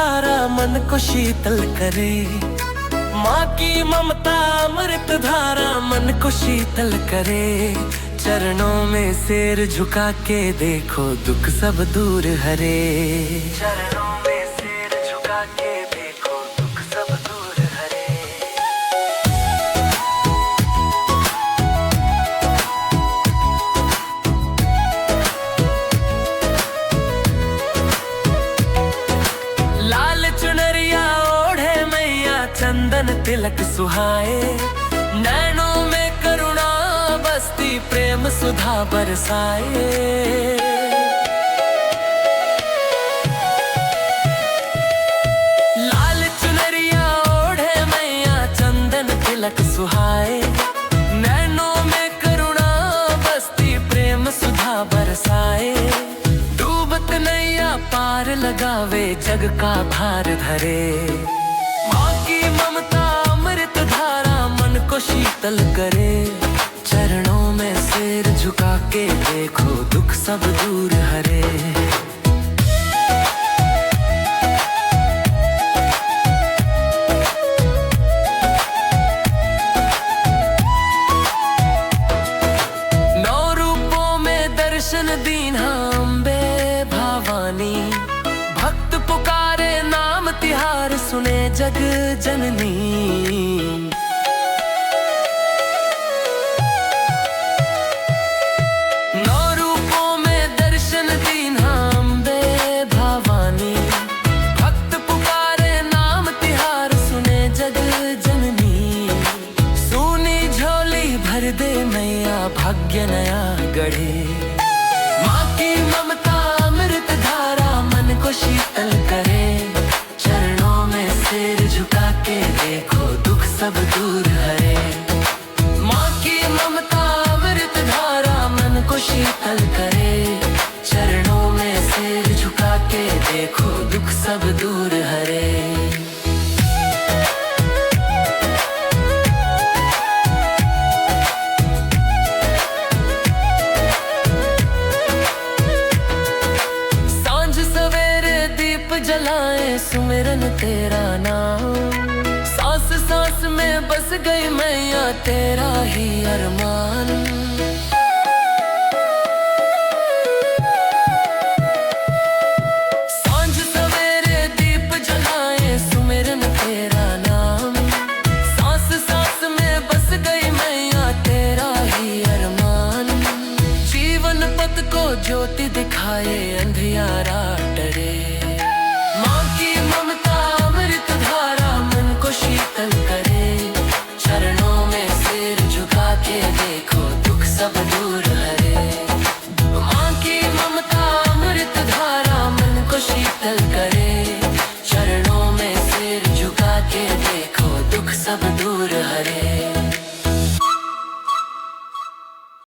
धारा मन को शीतल करे। माँ की ममता अमृत धारा मन को शीतल करे। चरणों में सिर झुका के देखो दुख सब दूर हरे। चरणों में सिर झुका के देखो दुख सब दूर हरे। लाल चुनरिया ओढ़े मैया चंदन तिलक सुहाए। नैनों में करुणा बसती प्रेम सुधा बरसाए। लाल चुनरिया ओढ़े मैया चंदन तिलक सुहाए। नैनों में करुणा बसती प्रेम सुधा बरसाए। डूबत नैया पार लगावे जग का भार धरे। माँ की ममता अमृत धारा मन को शीतल करे। चरणों में सिर झुका के देखो दुख सब दूर हरे। नौ रूपों में दर्शन दीन्हा अम्बे भवानी। भक्त पुकारे नाम तिहार सुने जग जननी। भर दे मैया भाग्य नया गढ़े। माँ की ममता अमृत धारा मन को शीतल करे। चरणों में सिर झुका के देखो दुख सब दूर हरे। माँ की ममता अमृत धारा मन को शीतल करे। चरणों में सिर झुका के देखो दुख सब दूर हरे। जलाए सुमिरन तेरा नाम। सांस सांस में बस गई मैया तेरा